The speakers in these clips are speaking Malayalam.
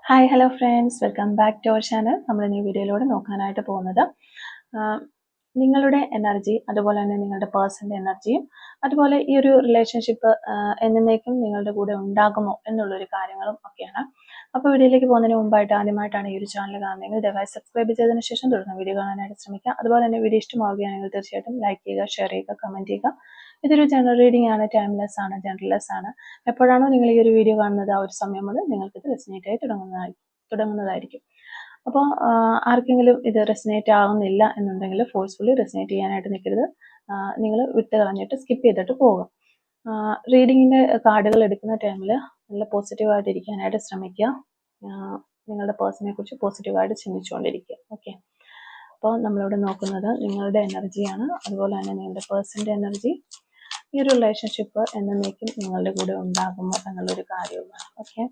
Hi hello friends, welcome back to our channel. നമ്മൾ ഈ വീഡിയോയിലൂടെ നോക്കാനായിട്ട് പോകുന്നത് നിങ്ങളുടെ എനർജി, അതുപോലെ തന്നെ നിങ്ങളുടെ പേഴ്സൻ്റെ എനർജിയും, അതുപോലെ ഈ ഒരു റിലേഷൻഷിപ്പ് എന്നേക്കും നിങ്ങളുടെ കൂടെ ഉണ്ടാകുമോ എന്നുള്ളൊരു കാര്യങ്ങളും ഒക്കെയാണ്. അപ്പോൾ വീഡിയോയിലേക്ക് പോകുന്നതിന് മുമ്പായിട്ട് ആദ്യമായിട്ടാണ് ഈ ഒരു ചാനൽ കാണുന്നതെങ്കിൽ ദയവായി സബ്സ്ക്രൈബ് ചെയ്തതിന് ശേഷം തുടർന്ന് വീഡിയോ കാണാനായിട്ട് ശ്രമിക്കുക. അതുപോലെ തന്നെ വീഡിയോ ഇഷ്ടമാവുകയാണെങ്കിൽ തീർച്ചയായിട്ടും ലൈക്ക് ചെയ്യുക, ഷെയർ ചെയ്യുക, കമൻറ്റ് ചെയ്യുക. ഇതൊരു ജനറൽ റീഡിംഗ് ആണ്, ടൈംലെസ് ആണ്, ജനറൽലെസ് ആണ്. എപ്പോഴാണോ നിങ്ങൾ ഈ ഒരു വീഡിയോ കാണുന്നത് ആ ഒരു സമയം മുതൽ നിങ്ങൾക്കിത് റെസിനേറ്റ് ആയി തുടങ്ങുന്നതായിരിക്കും. അപ്പോൾ ആർക്കെങ്കിലും ഇത് റെസിനേറ്റ് ആവുന്നില്ല എന്നുണ്ടെങ്കിൽ ഫോഴ്സ്ഫുള്ളി റെസിനേറ്റ് ചെയ്യാനായിട്ട് നിൽക്കരുത്. നിങ്ങൾ വിട്ട് കളഞ്ഞിട്ട് സ്കിപ്പ് ചെയ്തിട്ട് പോവുക. റീഡിങ്ങിൻ്റെ കാർഡുകൾ എടുക്കുന്ന ടൈമിൽ നല്ല പോസിറ്റീവായിട്ട് ഇരിക്കാനായിട്ട് ശ്രമിക്കുക. നിങ്ങളുടെ പേഴ്സണെ കുറിച്ച് പോസിറ്റീവായിട്ട് ചിന്തിച്ചുകൊണ്ടിരിക്കുക. ഓക്കെ, അപ്പോൾ നമ്മളിവിടെ നോക്കുന്നത് നിങ്ങളുടെ എനർജിയാണ്, അതുപോലെ തന്നെ നിങ്ങളുടെ പേഴ്സൻ്റെ എനർജി. ഈ ഒരു റിലേഷൻഷിപ്പ് എന്നേക്കും നിങ്ങളുടെ കൂടെ ഉണ്ടാകുമോ എന്നുള്ളൊരു കാര്യവുമാണ്. ഓക്കെ,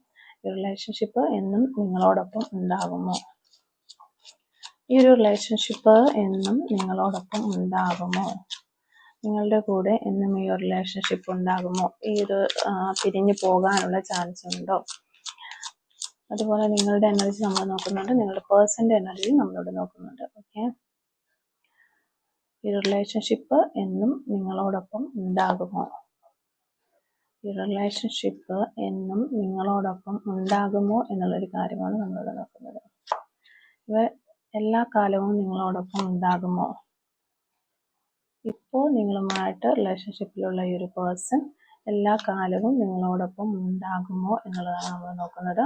ഈ റിലേഷൻഷിപ്പ് എന്നും നിങ്ങളോടൊപ്പം ഉണ്ടാകുമോ? ഈ ഒരു റിലേഷൻഷിപ്പ് എന്നും നിങ്ങളോടൊപ്പം ഉണ്ടാകുമോ? നിങ്ങളുടെ കൂടെ എന്നും ഈ ഒരു റിലേഷൻഷിപ്പ് ഉണ്ടാകുമോ? ഈ ഒരു പിരിഞ്ഞു പോകാനുള്ള ചാൻസ് ഉണ്ടോ? അതുപോലെ നിങ്ങളുടെ എനർജി നമ്മൾ നോക്കുന്നുണ്ട്, നിങ്ങളുടെ പേഴ്സൻ്റെ എനർജി നമ്മളിവിടെ നോക്കുന്നുണ്ട്. ഓക്കെ, ഈ റിലേഷൻഷിപ്പ് എന്നും നിങ്ങളോടൊപ്പം ഉണ്ടാകുമോ? ഈ റിലേഷൻഷിപ്പ് എന്നും നിങ്ങളോടൊപ്പം ഉണ്ടാകുമോ എന്നുള്ളൊരു കാര്യമാണ് നമ്മളിവിടെ നോക്കുന്നത്. ഇവ എല്ലാ കാലവും നിങ്ങളോടൊപ്പം ഉണ്ടാകുമോ? ഇപ്പോൾ നിങ്ങളുമായിട്ട് റിലേഷൻഷിപ്പിലുള്ള ഈ ഒരു പേഴ്സൺ എല്ലാ കാലവും നിങ്ങളോടൊപ്പം ഉണ്ടാകുമോ എന്നുള്ളതാണ് നമ്മൾ നോക്കുന്നത്.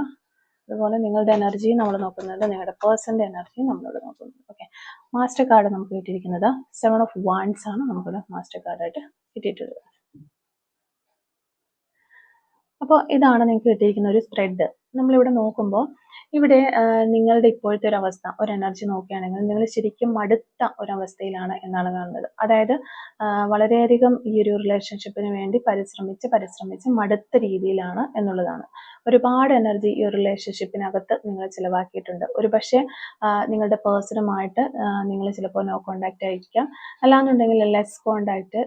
അതുപോലെ നിങ്ങളുടെ എനർജി നമ്മൾ നോക്കുന്നുണ്ട്, നിങ്ങളുടെ പേഴ്സൻ്റെ എനർജി നമ്മളിവിടെ നോക്കുന്നുണ്ട്. ഓക്കെ, മാസ്റ്റർ കാർഡ് നമുക്ക് കിട്ടിയിരിക്കുന്നത് 7 of Wands ആണ് നമുക്കിവിടെ മാസ്റ്റർ കാർഡായിട്ട് കിട്ടിയിട്ടുള്ളത്. അപ്പോൾ ഇതാണ് നിങ്ങൾക്ക് കിട്ടിയിരിക്കുന്ന ഒരു സ്പ്രെഡ്. നമ്മളിവിടെ നോക്കുമ്പോൾ ഇവിടെ നിങ്ങളുടെ ഇപ്പോഴത്തെ ഒരു അവസ്ഥ, ഒരു എനർജി നോക്കുകയാണെങ്കിൽ നിങ്ങൾ ശരിക്കും മടുത്ത ഒരവസ്ഥയിലാണ് എന്നാണ് കാണുന്നത്. അതായത് വളരെയധികം ഈ ഒരു റിലേഷൻഷിപ്പിന് വേണ്ടി പരിശ്രമിച്ച് മടുത്ത രീതിയിലാണ് എന്നുള്ളതാണ്. ഒരുപാട് എനർജി ഈ ഒരു റിലേഷൻഷിപ്പിനകത്ത് നിങ്ങൾ ചിലവാക്കിയിട്ടുണ്ട്. ഒരു പക്ഷേ നിങ്ങളുടെ പേഴ്സണുമായിട്ട് നിങ്ങൾ ചിലപ്പോൾ നോ കോണ്ടാക്റ്റ് ആയിരിക്കാം, അല്ലാന്നുണ്ടെങ്കിൽ ലെസ് കോണ്ടാക്റ്റ്,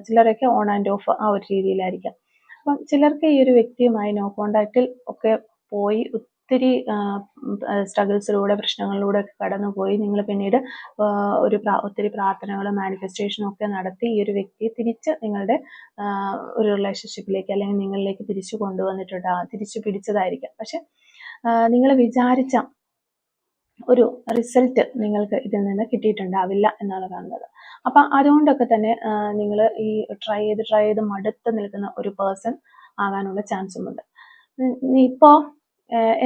ചിലരൊക്കെ ഓൺ ആൻഡ് ഓഫ് ആ ഒരു രീതിയിലായിരിക്കാം. അപ്പം ചിലർക്ക് ഈ ഒരു വ്യക്തിയുമായി നോ കോണ്ടാക്റ്റിൽ ഒക്കെ പോയി ഒത്തിരി സ്ട്രഗിൾസിലൂടെ, പ്രശ്നങ്ങളിലൂടെ ഒക്കെ കടന്നുപോയി നിങ്ങൾ പിന്നീട് ഒത്തിരി പ്രാർത്ഥനകളും മാനിഫെസ്റ്റേഷനും ഒക്കെ നടത്തി ഈ ഒരു വ്യക്തിയെ തിരിച്ച് നിങ്ങളുടെ ഒരു റിലേഷൻഷിപ്പിലേക്ക് അല്ലെങ്കിൽ നിങ്ങളിലേക്ക് തിരിച്ചു തിരിച്ചു പിടിച്ചതായിരിക്കാം. പക്ഷെ നിങ്ങൾ വിചാരിച്ച ഒരു റിസൾട്ട് നിങ്ങൾക്ക് ഇതിൽ നിന്ന് കിട്ടിയിട്ടുണ്ടാവില്ല എന്നാണ് കാണുന്നത്. അപ്പം അതുകൊണ്ടൊക്കെ തന്നെ നിങ്ങൾ ഈ ട്രൈ ചെയ്ത് മടുത്ത് നിൽക്കുന്ന ഒരു പേഴ്സൺ ആകാനുള്ള ചാൻസുമുണ്ട്. ഇപ്പോൾ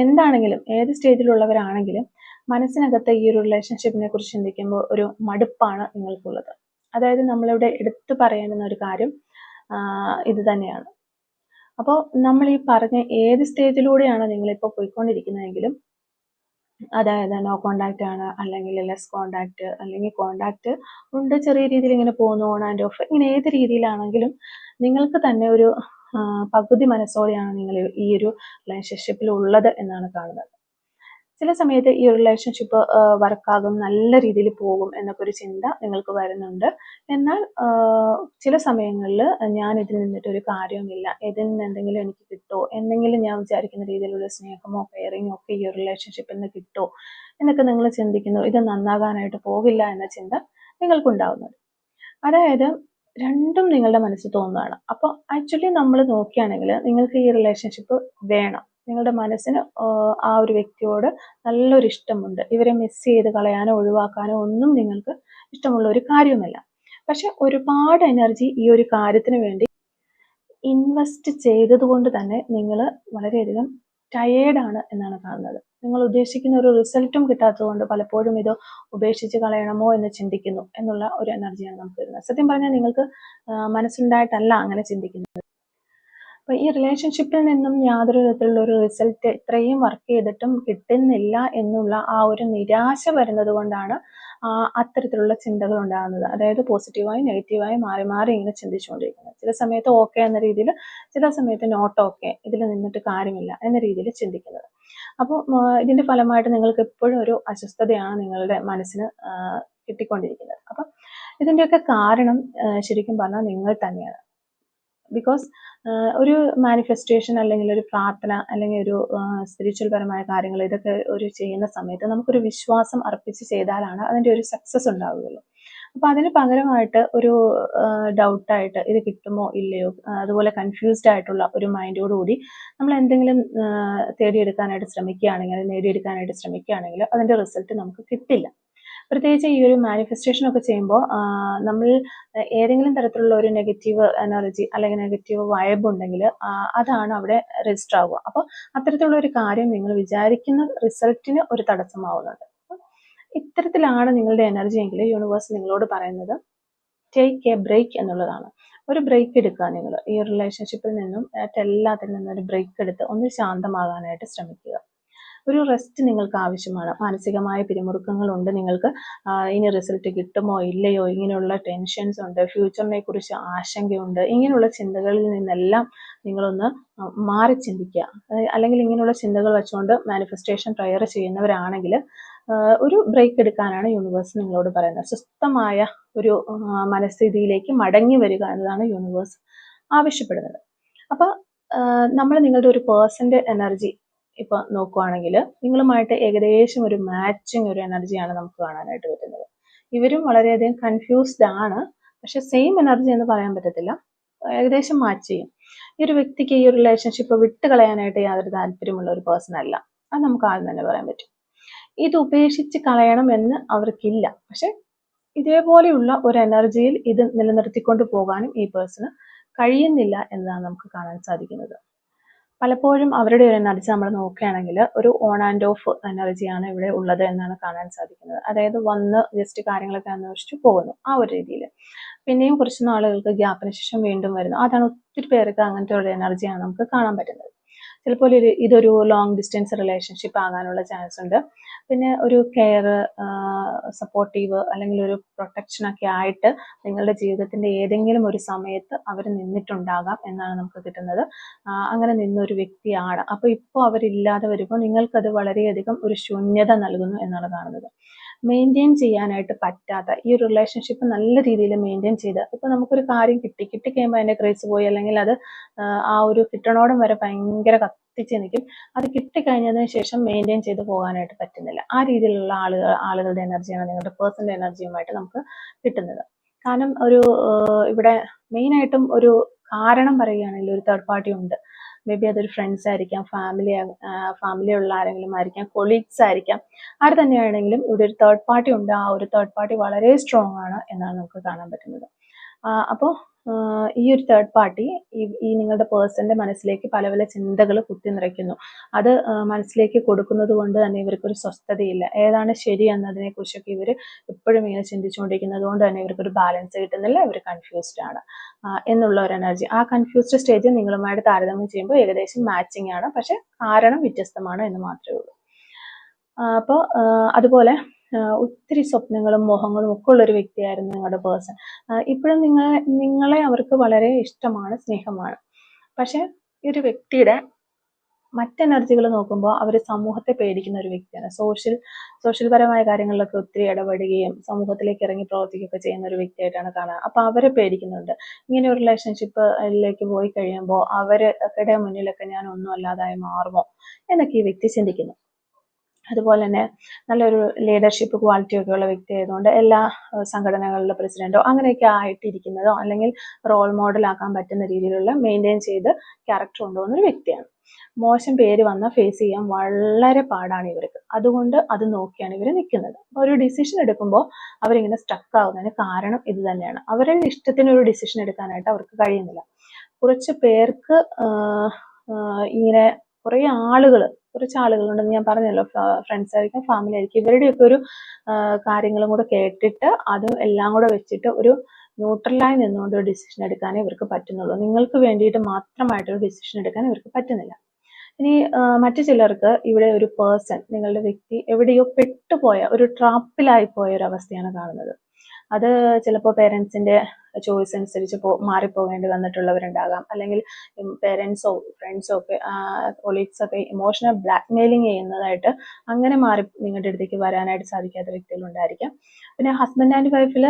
എന്താണെങ്കിലും, ഏത് സ്റ്റേജിലുള്ളവരാണെങ്കിലും മനസ്സിനകത്ത് ഈ ഒരു റിലേഷൻഷിപ്പിനെ കുറിച്ച് ചിന്തിക്കുമ്പോൾ ഒരു മടുപ്പാണ് നിങ്ങൾക്കുള്ളത്. അതായത് നമ്മളിവിടെ എടുത്തു പറയേണ്ടുന്ന ഒരു കാര്യം ഇത് തന്നെയാണ്. അപ്പോൾ നമ്മൾ ഈ പറഞ്ഞ ഏത് സ്റ്റേജിലൂടെയാണ് നിങ്ങളിപ്പോൾ പോയിക്കൊണ്ടിരിക്കുന്നതെങ്കിലും, അതായത് നോ കോണ്ടാക്റ്റ് ആണ്, അല്ലെങ്കിൽ ലെസ് കോണ്ടാക്റ്റ്, അല്ലെങ്കിൽ കോണ്ടാക്റ്റ് ഉണ്ട്, ചെറിയ രീതിയിൽ ഇങ്ങനെ പോകുന്നു, ഓൺ ആൻഡ് ഓഫ്, ഇങ്ങനെ ഏത് രീതിയിലാണെങ്കിലും നിങ്ങൾക്ക് തന്നെ ഒരു പകുതി മനസ്സോടെയാണ് നിങ്ങൾ ഈ ഒരു റിലേഷൻഷിപ്പിൽ ഉള്ളത് എന്നാണ് കാണുന്നത്. ചില സമയത്ത് ഈ റിലേഷൻഷിപ്പ് വർക്കാകും, നല്ല രീതിയിൽ പോകും എന്നൊക്കെ ഒരു ചിന്ത നിങ്ങൾക്ക് വരുന്നുണ്ട്. എന്നാൽ ചില സമയങ്ങളിൽ ഞാൻ ഇതിൽ നിന്നിട്ടൊരു കാര്യവുമില്ല, ഇതിൽ നിന്ന് എന്തെങ്കിലും എനിക്ക് കിട്ടുമോ, എന്തെങ്കിലും ഞാൻ വിചാരിക്കുന്ന രീതിയിലുള്ള സ്നേഹമോ കെയറിങ്ങോ ഒക്കെ ഈ ഒരു റിലേഷൻഷിപ്പിൽ നിന്ന് കിട്ടുമോ എന്നൊക്കെ നിങ്ങൾ ചിന്തിക്കുന്നു. ഇത് നന്നാകാനായിട്ട് പോകില്ല എന്ന ചിന്ത നിങ്ങൾക്കുണ്ടാവുന്നുണ്ട്. അതായത് രണ്ടും നിങ്ങളുടെ മനസ്സിൽ തോന്നുന്നതാണ്. അപ്പോൾ ആക്ച്വലി നമ്മൾ നോക്കുകയാണെങ്കിൽ നിങ്ങൾക്ക് ഈ റിലേഷൻഷിപ്പ് വേണം. നിങ്ങളുടെ മനസ്സിന് ആ ഒരു വ്യക്തിയോട് നല്ലൊരു ഇഷ്ടമുണ്ട്. ഇവരെ മിസ് ചെയ്ത് കളയാനോ ഒഴിവാക്കാനോ ഒന്നും നിങ്ങൾക്ക് ഇഷ്ടമുള്ള ഒരു കാര്യവുമല്ല. പക്ഷെ ഒരുപാട് എനർജി ഈ ഒരു കാര്യത്തിന് വേണ്ടി ഇൻവെസ്റ്റ് ചെയ്തതുകൊണ്ട് തന്നെ നിങ്ങൾ വളരെയധികം ടയേർഡാണ് എന്നാണ് കാണുന്നത്. നിങ്ങൾ ഉദ്ദേശിക്കുന്ന ഒരു റിസൾട്ടും കിട്ടാത്തതുകൊണ്ട് പലപ്പോഴും ഇത് ഉപേക്ഷിച്ച് കളയണമോ എന്ന് ചിന്തിക്കുന്നു എന്നുള്ള ഒരു എനർജിയാണ് നമുക്ക് വരുന്നത്. സത്യം പറഞ്ഞാൽ നിങ്ങൾക്ക് മനസ്സുണ്ടായിട്ടല്ല അങ്ങനെ ചിന്തിക്കുന്നത്. അപ്പോൾ ഈ റിലേഷൻഷിപ്പിൽ നിന്നും യാതൊരു വിധത്തിലുള്ള ഒരു റിസൾട്ട് ഇത്രയും വർക്ക് ചെയ്തിട്ടും കിട്ടുന്നില്ല എന്നുള്ള ആ ഒരു നിരാശ വരുന്നത് കൊണ്ടാണ് അത്തരത്തിലുള്ള ചിന്തകൾ ഉണ്ടാകുന്നത്. അതായത് പോസിറ്റീവായും നെഗറ്റീവായും മാറി മാറി ഇങ്ങനെ ചിന്തിച്ചുകൊണ്ടിരിക്കുന്നത്. ചില സമയത്ത് ഓക്കെ എന്ന രീതിയിൽ, ചില സമയത്ത് നോട്ട് ഓക്കെ, ഇതിൽ നിന്നിട്ട് കാര്യമില്ല എന്ന രീതിയിൽ ചിന്തിക്കുന്നത്. അപ്പോൾ ഇതിന്റെ ഫലമായിട്ട് നിങ്ങൾക്ക് എപ്പോഴും ഒരു അസ്വസ്ഥതയാണ് നിങ്ങളുടെ മനസ്സിന് കിട്ടിക്കൊണ്ടിരിക്കുന്നത്. അപ്പം ഇതിൻ്റെയൊക്കെ കാരണം ശരിക്കും പറഞ്ഞാൽ നിങ്ങൾ തന്നെയാണ്. ബിക്കോസ് ഒരു മാനിഫെസ്റ്റേഷൻ അല്ലെങ്കിൽ ഒരു പ്രാർത്ഥന അല്ലെങ്കിൽ ഒരു സ്പിരിച്വൽ പരമായ കാര്യങ്ങൾ ഇതൊക്കെ ഒരു ചെയ്യുന്ന സമയത്ത് നമുക്കൊരു വിശ്വാസം അർപ്പിച്ച് ചെയ്താലാണ് അതിൻ്റെ ഒരു സക്സസ് ഉണ്ടാവുകയുള്ളൂ. അപ്പോൾ അതിന് പകരമായിട്ട് ഒരു ഡൗട്ടായിട്ട് ഇത് കിട്ടുമോ ഇല്ലയോ, അതുപോലെ കൺഫ്യൂസ്ഡ് ആയിട്ടുള്ള ഒരു മൈൻഡോടുകൂടി നമ്മൾ എന്തെങ്കിലും തേടിയെടുക്കാനായിട്ട് ശ്രമിക്കുകയാണെങ്കിൽ, നേടിയെടുക്കാനായിട്ട് ശ്രമിക്കുകയാണെങ്കിൽ അതിൻ്റെ റിസൾട്ട് നമുക്ക് കിട്ടില്ല. പ്രത്യേകിച്ച് ഈ ഒരു മാനിഫെസ്റ്റേഷൻ ഒക്കെ ചെയ്യുമ്പോൾ നമ്മൾ ഏതെങ്കിലും തരത്തിലുള്ള ഒരു നെഗറ്റീവ് എനർജി അല്ലെങ്കിൽ നെഗറ്റീവ് വൈബ് ഉണ്ടെങ്കിൽ അതാണ് അവിടെ രജിസ്റ്റർ ആവുക. അപ്പോൾ അത്തരത്തിലുള്ള ഒരു കാര്യം നിങ്ങൾ വിചാരിക്കുന്ന റിസൾട്ടിന് ഒരു തടസ്സമാവുന്നുണ്ട്. ഇത്തരത്തിലാണ് നിങ്ങളുടെ എനർജി എങ്കിൽ യൂണിവേഴ്സ് നിങ്ങളോട് പറയുന്നത് ടേക്ക് എ ബ്രേക്ക് എന്നുള്ളതാണ്. ഒരു ബ്രേക്ക് എടുക്കുക. നിങ്ങൾ ഈ റിലേഷൻഷിപ്പിൽ നിന്നും എല്ലാത്തിൽ നിന്നും ഒരു ബ്രേക്ക് എടുത്ത് ഒന്ന് ശാന്തമാകാനായിട്ട് ശ്രമിക്കുക. ഒരു റെസ്റ്റ് നിങ്ങൾക്ക് ആവശ്യമാണ്. മാനസികമായ പിരിമുറുക്കങ്ങളുണ്ട് നിങ്ങൾക്ക്, ഇനി റിസൾട്ട് കിട്ടുമോ ഇല്ലയോ, ഇങ്ങനെയുള്ള ടെൻഷൻസ് ഉണ്ട്, ഫ്യൂച്ചറിനെ കുറിച്ച് ആശങ്കയുണ്ട്. ഇങ്ങനെയുള്ള ചിന്തകളിൽ നിന്നെല്ലാം നിങ്ങളൊന്ന് മാറി ചിന്തിക്കുക. അല്ലെങ്കിൽ ഇങ്ങനെയുള്ള ചിന്തകൾ വെച്ചുകൊണ്ട് മാനിഫെസ്റ്റേഷൻ പ്രയർ ചെയ്യുന്നവരാണെങ്കിൽ ഒരു ബ്രേക്ക് എടുക്കാനാണ് യൂണിവേഴ്സ് നിങ്ങളോട് പറയുന്നത്. സ്വസ്ഥമായ ഒരു മനസ്ഥിതിയിലേക്ക് മടങ്ങി വരിക എന്നതാണ് യൂണിവേഴ്സ് ആവശ്യപ്പെടുന്നത്. അപ്പോൾ നമ്മൾ നിങ്ങളുടെ ഒരു പേഴ്സന്റെ എനർജി ഇപ്പൊ നോക്കുവാണെങ്കിൽ നിങ്ങളുമായിട്ട് ഏകദേശം ഒരു മാച്ചിങ് ഒരു എനർജിയാണ് നമുക്ക് കാണാനായിട്ട് പറ്റുന്നത്. ഇവരും വളരെയധികം കൺഫ്യൂസ്ഡ് ആണ്, പക്ഷെ സെയിം എനർജി എന്ന് പറയാൻ പറ്റത്തില്ല, ഏകദേശം മാച്ച് ചെയ്യും. ഈ ഒരു വ്യക്തിക്ക് ഈ ഒരു റിലേഷൻഷിപ്പ് വിട്ടുകളയാനായിട്ട് യാതൊരു താല്പര്യമുള്ള ഒരു പേഴ്സൺ അല്ല, അത് നമുക്ക് ആദ്യം തന്നെ പറയാൻ പറ്റും. ഇത് ഉപേക്ഷിച്ച് കളയണം എന്ന് അവർക്കില്ല, പക്ഷെ ഇതേപോലെയുള്ള ഒരു എനർജിയിൽ ഇത് നിലനിർത്തിക്കൊണ്ട് പോകാനും ഈ പേഴ്സണ് കഴിയുന്നില്ല എന്നതാണ് നമുക്ക് കാണാൻ സാധിക്കുന്നത്. പലപ്പോഴും അവരുടെ ഒരു എനർജി നമ്മൾ നോക്കുകയാണെങ്കിൽ ഒരു ഓൺ ആൻഡ് ഓഫ് എനർജിയാണ് ഇവിടെ ഉള്ളത് എന്നാണ് കാണാൻ സാധിക്കുന്നത്. അതായത് വന്ന് ജസ്റ്റ് കാര്യങ്ങളൊക്കെ അന്വേഷിച്ച് പോകുന്നു, ആ ഒരു രീതിയിൽ. പിന്നെയും കുറച്ച് നാളുകൾക്ക് ഗ്യാപ്പിന് ശേഷം വീണ്ടും വരുന്നു. അതാണ് ഒത്തിരി പേർക്ക് അങ്ങനത്തെ ഒരു എനർജിയാണ് നമുക്ക് കാണാൻ പറ്റുന്നത്. ചിലപ്പോൾ ഇതൊരു ലോങ് ഡിസ്റ്റൻസ് റിലേഷൻഷിപ്പ് ആകാനുള്ള ചാൻസ് ഉണ്ട്. പിന്നെ ഒരു കെയർ, സപ്പോർട്ടീവ് അല്ലെങ്കിൽ ഒരു പ്രൊട്ടക്ഷൻ ഒക്കെ ആയിട്ട് നിങ്ങളുടെ ജീവിതത്തിന്റെ ഏതെങ്കിലും ഒരു സമയത്ത് അവർ നിന്നിട്ടുണ്ടാകാം എന്നാണ് നമുക്ക് കിട്ടുന്നത്. അങ്ങനെ നിന്നൊരു വ്യക്തിയാണ്. അപ്പോൾ ഇപ്പോൾ അവരില്ലാതെ വരുമ്പോൾ നിങ്ങൾക്കത് വളരെയധികം ഒരു ശൂന്യത നൽകുന്നു എന്നാണ് കാണുന്നത്. മെയിൻറ്റെയിൻ ചെയ്യാനായിട്ട് പറ്റാത്ത ഈ ഒരു റിലേഷൻഷിപ്പ് നല്ല രീതിയിൽ മെയിൻറ്റെയിൻ ചെയ്ത്, ഇപ്പം നമുക്കൊരു കാര്യം കിട്ടിക്കഴിയുമ്പോൾ അതിൻ്റെ ക്രേസ് പോയി, അല്ലെങ്കിൽ അത് ആ ഒരു കിട്ടണോടം വരെ ഭയങ്കര കത്തിച്ച് നിൽക്കും. അത് കിട്ടിക്കഴിഞ്ഞതിന് ശേഷം മെയിൻറ്റെയിൻ ചെയ്ത് പോകാനായിട്ട് പറ്റുന്നില്ല. ആ രീതിയിലുള്ള ആളുകളുടെ എനർജിയാണ് നിങ്ങളുടെ പേഴ്സണൽ എനർജിയുമായിട്ട് നമുക്ക് കിട്ടുന്നത്. കാരണം ഒരു ഇവിടെ മെയിനായിട്ടും ഒരു കാരണം പറയുകയാണെങ്കിൽ ഒരു തേർഡ് പാർട്ടി ഉണ്ട്. മേ ബി അതൊരു ഫ്രണ്ട്സ് ആയിരിക്കാം, ഫാമിലി ഉള്ള ആരെങ്കിലും ആയിരിക്കാം, കൊളീഗ്സ് ആയിരിക്കാം, ആര് തന്നെയാണെങ്കിലും ഇവിടെ ഒരു തേർഡ് പാർട്ടി ഉണ്ട്. ആ ഒരു തേർഡ് പാർട്ടി വളരെ സ്ട്രോങ് ആണ് എന്നാണ് നമുക്ക് കാണാൻ പറ്റുന്നത്. അപ്പോൾ ഈ ഒരു തേർഡ് പാർട്ടി ഈ നിങ്ങളുടെ പേഴ്സന്റെ മനസ്സിലേക്ക് പല പല ചിന്തകൾ കുത്തി നിറയ്ക്കുന്നു. അത് മനസ്സിലേക്ക് കൊടുക്കുന്നത് കൊണ്ട് തന്നെ ഇവർക്കൊരു സ്വസ്ഥതയില്ല. ഏതാണ് ശരി എന്നതിനെ കുറിച്ചൊക്കെ ഇവർ എപ്പോഴും ഇങ്ങനെ ചിന്തിച്ചുകൊണ്ടിരിക്കുന്നത് കൊണ്ട് തന്നെ ഇവർക്കൊരു ബാലൻസ് കിട്ടുന്നില്ല. ഇവർ കൺഫ്യൂസ്ഡ് ആണ് എന്നുള്ള ഒരു എനർജി. ആ കൺഫ്യൂസ്ഡ് സ്റ്റേജ് നിങ്ങളുമായിട്ട് താരതമ്യം ചെയ്യുമ്പോൾ ഏകദേശം മാച്ചിങ് ആണ്, പക്ഷെ കാരണം വ്യത്യസ്തമാണ് എന്ന് മാത്രമേ ഉള്ളൂ. അപ്പോൾ അതുപോലെ ഒത്തിരി സ്വപ്നങ്ങളും മോഹങ്ങളും ഒക്കെ ഉള്ളൊരു വ്യക്തിയായിരുന്നു നിങ്ങളുടെ പേഴ്സൺ. ഇപ്പോഴും നിങ്ങളെ അവർക്ക് വളരെ ഇഷ്ടമാണ്, സ്നേഹമാണ്. പക്ഷെ ഈ ഒരു വ്യക്തിയുടെ മറ്റെനർജികൾ നോക്കുമ്പോൾ അവർ സമൂഹത്തെ പേടിക്കുന്ന ഒരു വ്യക്തിയാണ്. സോഷ്യൽ പരമായ കാര്യങ്ങളിലൊക്കെ ഒത്തിരി ഇടപെടുകയും സമൂഹത്തിലേക്ക് ഇറങ്ങി പ്രവർത്തിക്കുകയൊക്കെ ചെയ്യുന്ന ഒരു വ്യക്തിയായിട്ടാണ് കാണുക. അപ്പോൾ അവരെ പേടിക്കുന്നുണ്ട്. ഇങ്ങനെ ഒരു റിലേഷൻഷിപ്പിലേക്ക് പോയി കഴിയുമ്പോൾ അവരുടെ മുന്നിലൊക്കെ ഞാൻ ഒന്നും അല്ലാതായി മാറുമോ എന്നൊക്കെ ഈ വ്യക്തി ചിന്തിക്കുന്നു. അതുപോലെ തന്നെ നല്ലൊരു ലീഡർഷിപ്പ് ക്വാളിറ്റി ഒക്കെ ഉള്ള വ്യക്തി ആയതുകൊണ്ട് എല്ലാ സംഘടനകളിലെ പ്രസിഡന്റോ അങ്ങനെയൊക്കെ ആയിട്ടിരിക്കുന്നതോ അല്ലെങ്കിൽ റോൾ മോഡലാക്കാൻ പറ്റുന്ന രീതിയിലുള്ള മെയിൻറ്റെയിൻ ചെയ്ത് ക്യാരക്ടർ കൊണ്ടുപോകുന്ന ഒരു വ്യക്തിയാണ്. മോശം പേര് വന്നാൽ ഫേസ് ചെയ്യാൻ വളരെ പാടാണ് ഇവർക്ക്. അതുകൊണ്ട് അത് നോക്കിയാണ് ഇവർ നിൽക്കുന്നത്. ഒരു ഡിസിഷൻ എടുക്കുമ്പോൾ അവരിങ്ങനെ സ്റ്റക്ക് ആവുന്നതിന് കാരണം ഇത് തന്നെയാണ്. അവരുടെ ഇഷ്ടത്തിന് ഒരു ഡിസിഷൻ എടുക്കാനായിട്ട് അവർക്ക് കഴിയുന്നില്ല. കുറച്ച് പേർക്ക് ഇങ്ങനെ കുറച്ച് ആളുകളുണ്ടെന്ന് ഞാൻ പറഞ്ഞല്ലോ, ഫ്രണ്ട്സ് ആയിരിക്കും, ഫാമിലി ആയിരിക്കും, ഇവരുടെയൊക്കെ ഒരു കാര്യങ്ങളും കൂടെ കേട്ടിട്ട് അത് എല്ലാം കൂടെ വെച്ചിട്ട് ഒരു ന്യൂട്രലായി നിന്നുകൊണ്ട് ഒരു ഡിസിഷൻ എടുക്കാനേ ഇവർക്ക് പറ്റുന്നുള്ളൂ. നിങ്ങൾക്ക് വേണ്ടിയിട്ട് മാത്രമായിട്ടൊരു ഡിസിഷൻ എടുക്കാൻ ഇവർക്ക് പറ്റുന്നില്ല. ഇനി മറ്റു ചിലർക്ക് ഇവിടെ ഒരു പേഴ്സൺ, നിങ്ങളുടെ വ്യക്തി എവിടെയോ പെട്ടുപോയ ഒരു ട്രാപ്പിലായി പോയ ഒരു അവസ്ഥയാണ് കാണുന്നത്. അത് ചിലപ്പോൾ പേരൻസിന്റെ ചോയ്സ് അനുസരിച്ച് മാറിപ്പോകേണ്ടി വന്നിട്ടുള്ളവരുണ്ടാകാം. അല്ലെങ്കിൽ പേരൻസോ ഫ്രണ്ട്സോ ഒക്കെ കൊളീഗ്സ് ഒക്കെ ഇമോഷണൽ ബ്ലാക്ക്മെയിലിംഗ് ചെയ്യുന്നതായിട്ട് അങ്ങനെ മാറി നിങ്ങളുടെ അടുത്തേക്ക് വരാനായിട്ട് സാധിക്കാത്ത വ്യക്തികളുണ്ടായിരിക്കാം. പിന്നെ ഹസ്ബൻഡ് ആൻഡ് വൈഫിൽ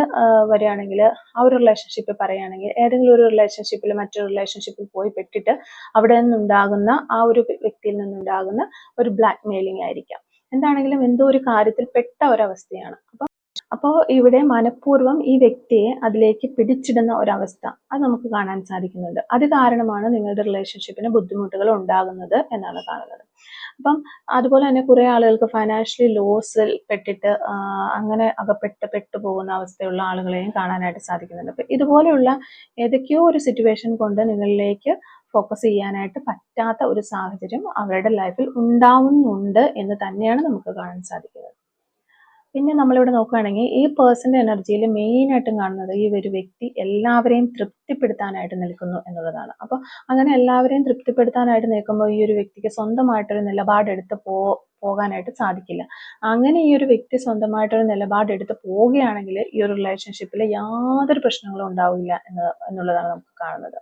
വരികയാണെങ്കിൽ ആ ഒരു റിലേഷൻഷിപ്പ് പറയുകയാണെങ്കിൽ ഏതെങ്കിലും ഒരു റിലേഷൻഷിപ്പിൽ മറ്റൊരു റിലേഷൻഷിപ്പിൽ പോയി പെട്ടിട്ട് അവിടെ നിന്നുണ്ടാകുന്ന ആ ഒരു വ്യക്തിയിൽ നിന്നുണ്ടാകുന്ന ഒരു ബ്ലാക്ക്മെയിലിംഗ് ആയിരിക്കാം. എന്താണെങ്കിലും എന്തോ ഒരു കാര്യത്തിൽ പെട്ട ഒരവസ്ഥയാണ്. അപ്പോൾ ഇവിടെ മനഃപൂർവ്വം ഈ വ്യക്തിയെ അതിലേക്ക് പിടിച്ചിടുന്ന ഒരവസ്ഥ അത് നമുക്ക് കാണാൻ സാധിക്കുന്നുണ്ട്. അത് കാരണമാണ് നിങ്ങളുടെ റിലേഷൻഷിപ്പിന് ബുദ്ധിമുട്ടുകൾ ഉണ്ടാകുന്നത് എന്നാണ് കാണുന്നത്. അപ്പം അതുപോലെ തന്നെ കുറെ ആളുകൾക്ക് ഫൈനാൻഷ്യലി ലോസിൽ പെട്ടിട്ട് അങ്ങനെ പെട്ടുപോകുന്ന അവസ്ഥയുള്ള ആളുകളെയും കാണാനായിട്ട് സാധിക്കുന്നുണ്ട്. അപ്പം ഇതുപോലെയുള്ള ഏതൊക്കെയോ ഒരു സിറ്റുവേഷൻ കൊണ്ട് നിങ്ങളിലേക്ക് ഫോക്കസ് ചെയ്യാനായിട്ട് പറ്റാത്ത ഒരു സാഹചര്യം അവരുടെ ലൈഫിൽ ഉണ്ടാവുന്നുണ്ട് എന്ന് തന്നെയാണ് നമുക്ക് കാണാൻ സാധിക്കുന്നത്. പിന്നെ നമ്മളിവിടെ നോക്കുകയാണെങ്കിൽ ഈ പേഴ്സന്റെ എനർജിയിൽ മെയിനായിട്ടും കാണുന്നത് ഈ ഒരു വ്യക്തി എല്ലാവരെയും തൃപ്തിപ്പെടുത്താനായിട്ട് നിൽക്കുന്നു എന്നുള്ളതാണ്. അപ്പോൾ അങ്ങനെ എല്ലാവരെയും തൃപ്തിപ്പെടുത്താനായിട്ട് നിൽക്കുമ്പോൾ ഈ ഒരു വ്യക്തിക്ക് സ്വന്തമായിട്ടൊരു നിലപാടെടുത്ത് പോകാനായിട്ട് സാധിക്കില്ല. അങ്ങനെ ഈ ഒരു വ്യക്തി സ്വന്തമായിട്ടൊരു നിലപാടെടുത്ത് പോവുകയാണെങ്കിൽ ഈ ഒരു റിലേഷൻഷിപ്പിൽ യാതൊരു പ്രശ്നങ്ങളും ഉണ്ടാവില്ല എന്നുള്ളതാണ് നമുക്ക് കാണുന്നത്.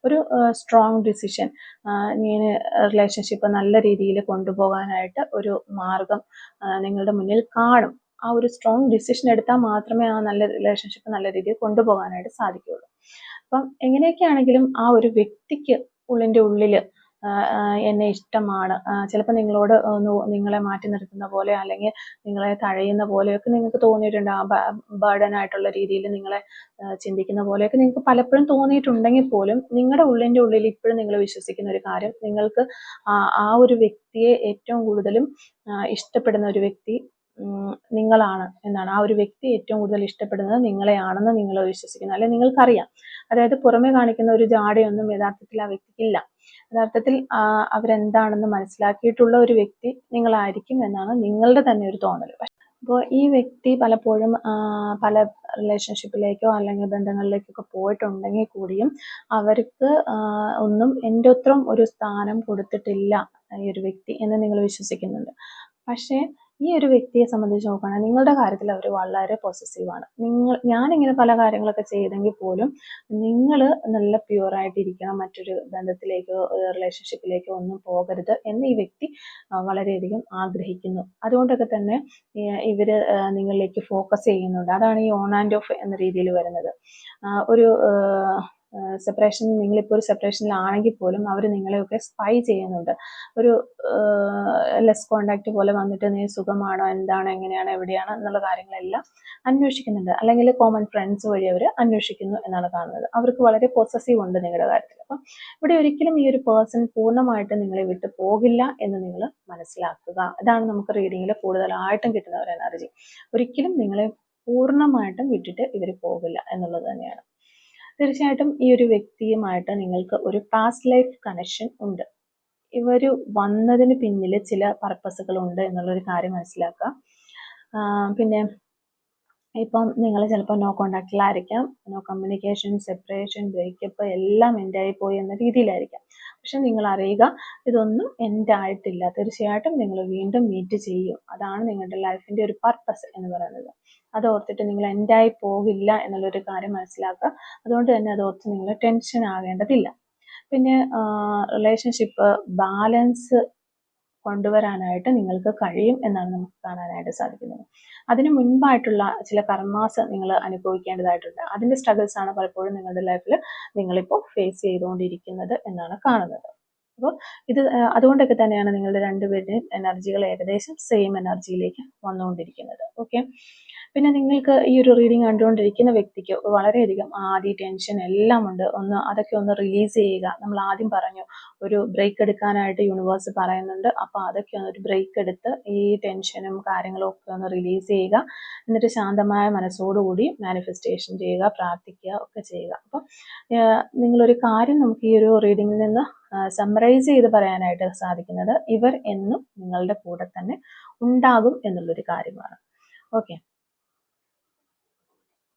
ഒരു സ്ട്രോങ് ഡിസിഷൻ ഇങ്ങനെ റിലേഷൻഷിപ്പ് നല്ല രീതിയിൽ കൊണ്ടുപോകാനായിട്ട് ഒരു മാർഗം നിങ്ങളുടെ മുന്നിൽ കാണും. ആ ഒരു സ്ട്രോങ് ഡിസിഷൻ എടുത്താൽ മാത്രമേ ആ നല്ല റിലേഷൻഷിപ്പ് നല്ല രീതിയിൽ കൊണ്ടുപോകാനായിട്ട് സാധിക്കുകയുള്ളൂ. അപ്പം എങ്ങനെയൊക്കെയാണെങ്കിലും ആ ഒരു വ്യക്തിക്ക് ഉള്ളിൻ്റെ ഉള്ളിൽ എന്നെ ഇഷ്ടമാണ്, ചിലപ്പോൾ നിങ്ങളോട് നിങ്ങളെ മാറ്റി നിർത്തുന്ന പോലെ അല്ലെങ്കിൽ നിങ്ങളെ തഴയുന്ന പോലെയൊക്കെ നിങ്ങൾക്ക് തോന്നിയിട്ടുണ്ട്. ആ ബർഡൻ ആയിട്ടുള്ള രീതിയിൽ നിങ്ങളെ ചിന്തിക്കുന്ന പോലെയൊക്കെ നിങ്ങൾക്ക് പലപ്പോഴും തോന്നിയിട്ടുണ്ടെങ്കിൽ പോലും നിങ്ങളുടെ ഉള്ളിൻ്റെ ഉള്ളിൽ ഇപ്പോഴും നിങ്ങൾ വിശ്വസിക്കുന്ന ഒരു കാര്യം, നിങ്ങൾക്ക് ആ ഒരു വ്യക്തിയെ ഏറ്റവും കൂടുതലും ഇഷ്ടപ്പെടുന്ന ഒരു വ്യക്തി നിങ്ങളാണ് എന്നാണ്. ആ ഒരു വ്യക്തി ഏറ്റവും കൂടുതൽ ഇഷ്ടപ്പെടുന്നത് നിങ്ങളെയാണെന്ന് നിങ്ങൾ വിശ്വസിക്കുന്നു, അല്ലെങ്കിൽ നിങ്ങൾക്കറിയാം. അതായത് പുറമെ കാണിക്കുന്ന ഒരു ജാടയൊന്നും യഥാർത്ഥത്തിൽ ആ വ്യക്തിക്കില്ല. യഥാർത്ഥത്തിൽ അവരെന്താണെന്ന് മനസ്സിലാക്കിയിട്ടുള്ള ഒരു വ്യക്തി നിങ്ങളായിരിക്കും എന്നാണ് നിങ്ങളുടെ തന്നെ ഒരു തോന്നൽ. അപ്പോൾ ഈ വ്യക്തി പലപ്പോഴും പല റിലേഷൻഷിപ്പിലേക്കോ അല്ലെങ്കിൽ ബന്ധങ്ങളിലേക്കൊക്കെ പോയിട്ടുണ്ടെങ്കിൽ കൂടിയും അവർക്ക് ഒന്നും എൻ്റെ അത്രയും ഒരു സ്ഥാനം കൊടുത്തിട്ടില്ല ഈ ഒരു വ്യക്തി എന്ന് നിങ്ങൾ വിശ്വസിക്കുന്നുണ്ട്. പക്ഷേ ഈ ഒരു വ്യക്തിയെ സംബന്ധിച്ച് നോക്കുകയാണെങ്കിൽ നിങ്ങളുടെ കാര്യത്തിൽ അവർ വളരെ പൊസസീവാണ്. ഞാനിങ്ങനെ പല കാര്യങ്ങളൊക്കെ ചെയ്തെങ്കിൽ പോലും നിങ്ങൾ നല്ല പ്യുവറായിട്ടിരിക്കണം, മറ്റൊരു ബന്ധത്തിലേക്കോ റിലേഷൻഷിപ്പിലേക്കോ ഒന്നും പോകരുത് എന്ന് ഈ വ്യക്തി വളരെയധികം ആഗ്രഹിക്കുന്നു. അതുകൊണ്ടൊക്കെ തന്നെ ഇവർ നിങ്ങളിലേക്ക് ഫോക്കസ് ചെയ്യുന്നുണ്ട്. അതാണ് ഈ ഓൺ ആൻഡ് ഓഫ് എന്ന രീതിയിൽ വരുന്നത്. ഒരു സെപ്പറേഷൻ, നിങ്ങളിപ്പോൾ ഒരു സെപ്പറേഷനിലാണെങ്കിൽ പോലും അവർ നിങ്ങളെയൊക്കെ സ്പൈ ചെയ്യുന്നുണ്ട്. ഒരു ലെസ് കോണ്ടാക്ട് പോലെ വന്നിട്ട് നീ സുഖമാണോ, എന്താണ്, എങ്ങനെയാണ്, എവിടെയാണ് എന്നുള്ള കാര്യങ്ങളെല്ലാം അന്വേഷിക്കുന്നുണ്ട്. അല്ലെങ്കിൽ കോമൺ ഫ്രണ്ട്സ് വഴി അവർ അന്വേഷിക്കുന്നു എന്നാണ് കാണുന്നത്. അവർക്ക് വളരെ പൊസസീവ് ഉണ്ട് നിങ്ങളുടെ കാര്യത്തിൽ. അപ്പം ഇവിടെ ഒരിക്കലും ഈ ഒരു പേഴ്സൺ പൂർണ്ണമായിട്ട് നിങ്ങളെ വിട്ട് പോകില്ല എന്ന് നിങ്ങൾ മനസ്സിലാക്കുക. ഇതാണ് നമുക്ക് റീഡിങ്ങിൽ കൂടുതലായിട്ടും കിട്ടുന്ന ഒരു എനർജി. ഒരിക്കലും നിങ്ങളെ പൂർണ്ണമായിട്ടും വിട്ടിട്ട് ഇവർ പോകില്ല എന്നുള്ളത് തന്നെയാണ്. തീർച്ചയായിട്ടും ഈ ഒരു വ്യക്തിയുമായിട്ട് നിങ്ങൾക്ക് ഒരു പാസ്റ്റ് ലൈഫ് കണക്ഷൻ ഉണ്ട്. ഇവർ വന്നതിന് പിന്നിൽ ചില പർപ്പസുകൾ ഉണ്ട് എന്നുള്ളൊരു കാര്യം മനസ്സിലാക്കുക. പിന്നെ ഇപ്പം നിങ്ങൾ ചിലപ്പോൾ നോ കോണ്ടാക്റ്റിലായിരിക്കാം, നോ കമ്മ്യൂണിക്കേഷൻ, സെപ്പറേഷൻ, ബ്രേക്കപ്പ് എല്ലാം എൻഡായി പോയി എന്ന രീതിയിലായിരിക്കാം. പക്ഷെ നിങ്ങൾ അറിയുക, ഇതൊന്നും എൻഡായിട്ടില്ല. തീർച്ചയായിട്ടും നിങ്ങൾ വീണ്ടും മീറ്റ് ചെയ്യും. അതാണ് നിങ്ങളുടെ ലൈഫിൻ്റെ ഒരു പർപ്പസ് എന്ന് പറയുന്നത്. അത് ഓർത്തിട്ട് നിങ്ങൾ എൻഡായി പോകില്ല എന്നുള്ളൊരു കാര്യം മനസ്സിലാക്കുക. അതുകൊണ്ട് തന്നെ അത് ഓർത്ത് നിങ്ങൾ ടെൻഷൻ ആകേണ്ടതില്ല. പിന്നെ റിലേഷൻഷിപ്പ് ബാലൻസ് കൊണ്ടുവരാനായിട്ട് നിങ്ങൾക്ക് കഴിയും എന്നാണ് നമുക്ക് കാണാനായിട്ട് സാധിക്കുന്നത്. അതിന് മുൻപായിട്ടുള്ള ചില കർമാസ് നിങ്ങൾ അനുഭവിക്കേണ്ടതായിട്ടുണ്ട്. അതിൻ്റെ സ്ട്രഗിൾസ് ആണ് പലപ്പോഴും നിങ്ങളുടെ ലൈഫിൽ നിങ്ങളിപ്പോൾ ഫേസ് ചെയ്തുകൊണ്ടിരിക്കുന്നത് എന്നാണ് കാണുന്നത്. അപ്പോൾ ഇത് അതുകൊണ്ടൊക്കെ തന്നെയാണ് നിങ്ങളുടെ രണ്ടുപേരുടെയും എനർജികൾ ഏകദേശം സെയിം എനർജിയിലേക്ക് വന്നുകൊണ്ടിരിക്കുന്നത്. ഓക്കെ, പിന്നെ നിങ്ങൾക്ക് ഈ ഒരു റീഡിങ് കണ്ടുകൊണ്ടിരിക്കുന്ന വ്യക്തിക്ക് വളരെയധികം ആദ്യ ടെൻഷൻ എല്ലാം ഉണ്ട്. അതൊക്കെ ഒന്ന് റിലീസ് ചെയ്യുക. നമ്മൾ ആദ്യം പറഞ്ഞു ഒരു ബ്രേക്ക് എടുക്കാനായിട്ട് യൂണിവേഴ്സ് പറയുന്നുണ്ട്. അപ്പോൾ അതൊക്കെ ഒരു ബ്രേക്ക് എടുത്ത് ഈ ടെൻഷനും കാര്യങ്ങളും ഒക്കെ ഒന്ന് റിലീസ് ചെയ്യുക. എന്നിട്ട് ശാന്തമായ മനസ്സോടുകൂടി മാനിഫെസ്റ്റേഷൻ ചെയ്യുക, പ്രാർത്ഥിക്കുക ഒക്കെ ചെയ്യുക. അപ്പം നിങ്ങളൊരു കാര്യം നമുക്ക് ഈ ഒരു റീഡിങ്ങിൽ നിന്ന് സമ്മറൈസ് ചെയ്ത് പറയാനായിട്ട് സാധിക്കുന്നത്, ഇവർ എന്നും നിങ്ങളുടെ കൂടെ തന്നെ ഉണ്ടാകും എന്നുള്ളൊരു കാര്യമാണ്. ഓക്കെ,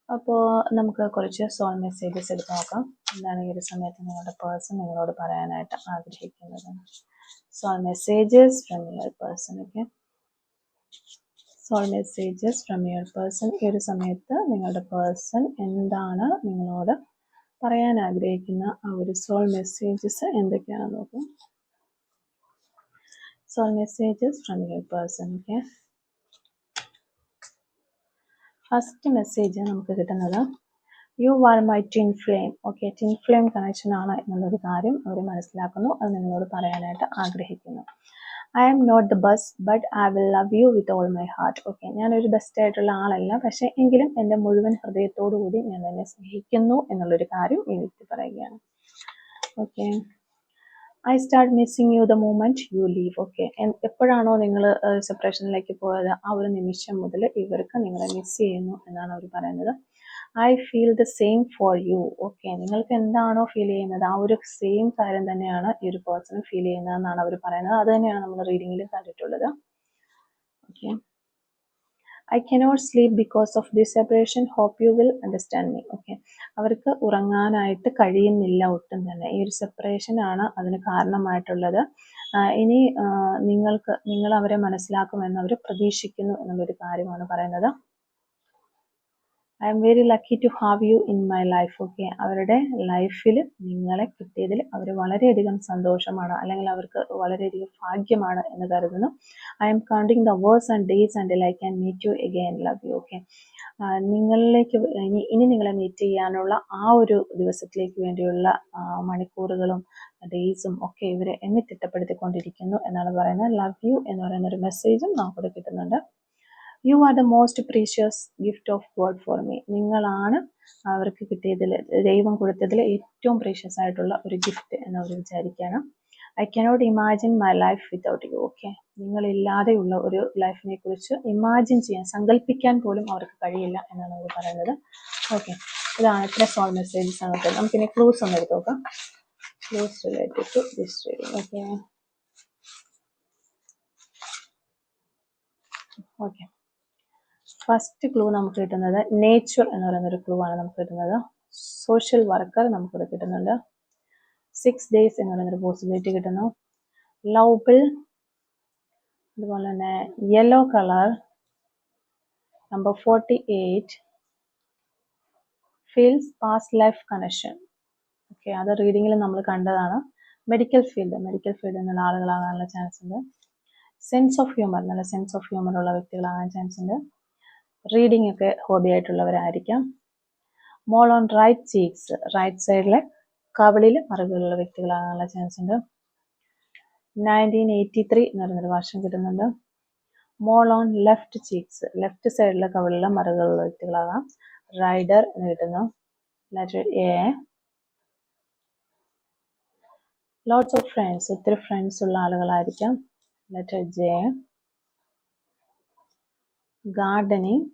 അപ്പോൾ നമുക്ക് കുറച്ച് സോൾ മെസ്സേജസ് എടുത്ത് നോക്കാം. എന്താണ് ഈ ഒരു സമയത്ത് നിങ്ങളുടെ പേഴ്സൺ നിങ്ങളോട് പറയാനായിട്ട് ആഗ്രഹിക്കുന്നത്? Soul messages from your person. Okay, soul messages from your person. ഈ ഒരു സമയത്ത് നിങ്ങളുടെ പേഴ്സൺ എന്താണ് നിങ്ങളോട് പറയാൻ ആഗ്രഹിക്കുന്ന ആ ഒരു സോൾ മെസ്സേജസ് എന്തൊക്കെയാണെന്ന് നോക്കാം. Soul messages from your person. Okay, first message നമുക്ക് കിട്ടുന്നത് you are my twin flame. Okay, twin flame connection ആണ് എന്നുള്ളൊരു കാര്യം അവർ മനസ്സിലാക്കുന്നു, അത് നിങ്ങളോട് പറയാനായിട്ട് ആഗ്രഹിക്കുന്നു. I am not the best but I will love you with all my heart. Okay, ഞാനൊരു ബെസ്റ്റ് ആയിട്ടുള്ള ആളല്ല, പക്ഷേ എങ്കിലും എൻ്റെ മുഴുവൻ ഹൃദയത്തോടു കൂടി ഞാൻ എന്നെ സ്നേഹിക്കുന്നു എന്നുള്ളൊരു കാര്യം ഈ വ്യക്തി പറയുകയാണ്. Okay, I start missing you the moment you leave. Okay, എപ്പോഴാണോ നിങ്ങൾ സെപ്പറേഷനിലേക്ക് പോയത് ആ ഒരു നിമിഷം മുതൽ ഇവർക്ക് നിങ്ങളെ മിസ് ചെയ്യുന്നു എന്നാണ് അവർ പറയുന്നത്. I feel the same for you. Okay, നിങ്ങൾക്ക് എന്താണോ ഫീൽ ചെയ്യുന്നത് ആ ഒരു സെയിം കാര്യം തന്നെയാണ് ഈ ഒരു പേഴ്സൺ ഫീൽ ചെയ്യുന്നതെന്നാണ് അവർ പറയുന്നത്. അത് തന്നെയാണ് നമ്മൾ റീഡിങ്ങിൽ കണ്ടിട്ടുള്ളത്. Okay, I cannot sleep because of this separation, hope you will understand me. Okay, അവർക്ക് ഉറങ്ങാനായിട്ട് കഴിയുന്നില്ല ഒട്ടും തന്നെ. ഈ ഒരു സെപ്പറേഷൻ ആണ് അതിന് കാരണമായിട്ടുള്ളത്. ഇനി നിങ്ങൾ അവരെ മനസ്സിലാക്കുമെന്ന് അവർ പ്രതീക്ഷിക്കുന്നു എന്നുള്ളൊരു കാര്യമാണ് പറയുന്നത്. I am very lucky to have you in my life. Okay, അവരുടെ ലൈഫിൽ നിങ്ങളെ കിട്ടിയതിൽ അവർ വളരെയധികം സന്തോഷമാണ്, അല്ലെങ്കിൽ അവർക്ക് വളരെയധികം ഭാഗ്യമാണ് എന്ന് കരുതുന്നു. I am counting the hours and days until I can meet you again, love you. Okay, നിങ്ങളിലേക്ക് ഇനി നിങ്ങളെ മീറ്റ് ചെയ്യാനുള്ള ആ ഒരു ദിവസത്തിലേക്ക് വേണ്ടിയുള്ള മണിക്കൂറുകളും ഡേയ്സും ഒക്കെ ഇവരെ എന്നെ തിട്ടപ്പെടുത്തിക്കൊണ്ടിരിക്കുന്നു എന്നാണ് പറയുന്നത്. ലവ് യു എന്ന് പറയുന്ന ഒരു മെസ്സേജും നമുക്കിവിടെ കിട്ടുന്നുണ്ട്. You are the most precious gift of God for me. നിങ്ങളാണ് അവർക്ക് കിട്ടിയതിൽ, ദൈവം കൊടുത്തതിൽ ഏറ്റവും പ്രീഷ്യസ് ആയിട്ടുള്ള ഒരു ഗിഫ്റ്റ് എന്ന് അവർ വിചാരിക്കുകയാണ്. I cannot imagine my life without you. Okay, നിങ്ങളില്ലാതെയുള്ള ഒരു ലൈഫിനെ കുറിച്ച് ഇമാജിൻ ചെയ്യാൻ, സങ്കല്പിക്കാൻ പോലും അവർക്ക് കഴിയില്ല എന്നാണ് അവർ പറയുന്നത്. ഓക്കെ, ഇതാണ് ഇത്ര സോൾ മെസ്സേജസ് ആണ്. നമുക്കിനി ക്ലൂസ് ഒന്ന് എടുത്ത് നോക്കാം. Clues related to this reading. Okay, first clue നമുക്ക് കിട്ടുന്നത് നേച്ചർ എന്ന് പറയുന്ന ഒരു ക്ലൂ ആണ് നമുക്ക് കിട്ടുന്നത്. സോഷ്യൽ വർക്കർ നമുക്കിവിടെ കിട്ടുന്നുണ്ട്. 6 days എന്ന് പറയുന്നൊരു പോസിബിലിറ്റി കിട്ടുന്നു. ലൗബിൾ, അതുപോലെ തന്നെ yellow colour, number 48, feels past life connection. Okay, അത് റീഡിങ്ങിൽ നമ്മൾ കണ്ടതാണ്. മെഡിക്കൽ ഫീൽഡ് എന്നുള്ള ആളുകളാകാനുള്ള ചാൻസ് ഉണ്ട്. സെൻസ് ഓഫ് ഹ്യൂമർ, നല്ല സെൻസ് ഓഫ് ഹ്യൂമർ ഉള്ള വ്യക്തികളാകാൻ ചാൻസ് ഉണ്ട്. റീഡിംഗ് ഒക്കെ ഹോബി ആയിട്ടുള്ളവരായിരിക്കാം. Mole on right cheeks, right സൈഡിലെ കവിളിൽ മറുകളുള്ള വ്യക്തികളാകാനുള്ള ചാൻസ് ഉണ്ട്. 1983 എന്ന് പറയുന്നൊരു വർഷം കിട്ടുന്നുണ്ട്. Mole on left cheeks, left സൈഡിലെ കവിളിലെ മറുകളുള്ള വ്യക്തികളാകാം. റൈഡർ എന്ന് കിട്ടുന്നു. Letter A. Lots of friends, ഒത്തിരി ഫ്രണ്ട്സ് ഉള്ള ആളുകളായിരിക്കാം. Letter J. Gardening,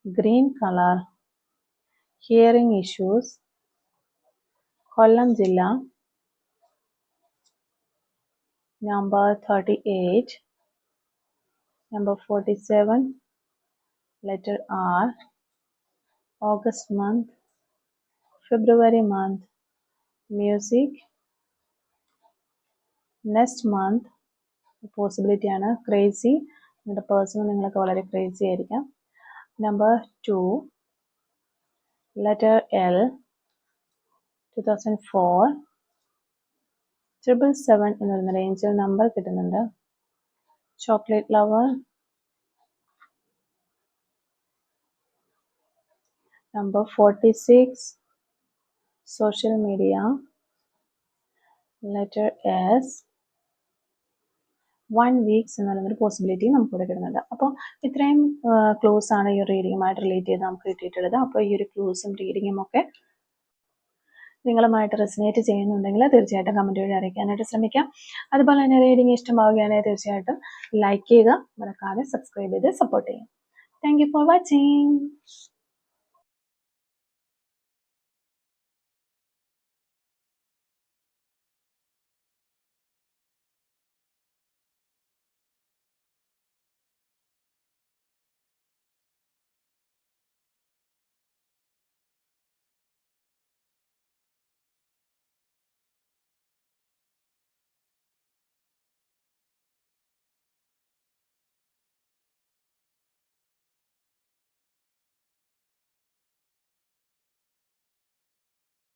green colour, hearing issues, Kollam ജില്ല. Number 38, number 47, letter R, August month, February month, music, next month, possibility ആണ് crazy, നിങ്ങളുടെ പേഴ്സൺ നിങ്ങളൊക്കെ വളരെ ക്രേസി ആയിരിക്കാം. നമ്പർ 2, letter L, 2004, 777 എന്ന് പറയുന്ന റേഞ്ചിൽ നമ്പർ കിട്ടുന്നുണ്ട്. Chocolate lover, number 46, social media, letter S, 1 weeks എന്ന് പറയുന്നൊരു പോസിബിലിറ്റി നമുക്കിവിടെ കിട്ടുന്നുണ്ട്. അപ്പോൾ ഇത്രയും ക്ലൂസ് ആണ് ഈ റീഡിങ്ങുമായിട്ട് റിലേറ്റ് ചെയ്ത് നമുക്ക് കിട്ടിയിട്ടുള്ളത്. അപ്പോൾ ഈ ഒരു ക്ലൂസും റീഡിങ്ങും ഒക്കെ നിങ്ങളുമായിട്ട് റെസിനേറ്റ് ചെയ്യുന്നുണ്ടെങ്കിൽ തീർച്ചയായിട്ടും കമൻറ്റ് വഴി അറിയിക്കാനായിട്ട് ശ്രമിക്കാം. അതുപോലെ തന്നെ റീഡിങ് ഇഷ്ടമാവുകയാണെങ്കിൽ തീർച്ചയായിട്ടും ലൈക്ക് ചെയ്യുക, മറക്കാതെ സബ്സ്ക്രൈബ് ചെയ്ത് സപ്പോർട്ട് ചെയ്യുക. Thank you for watching.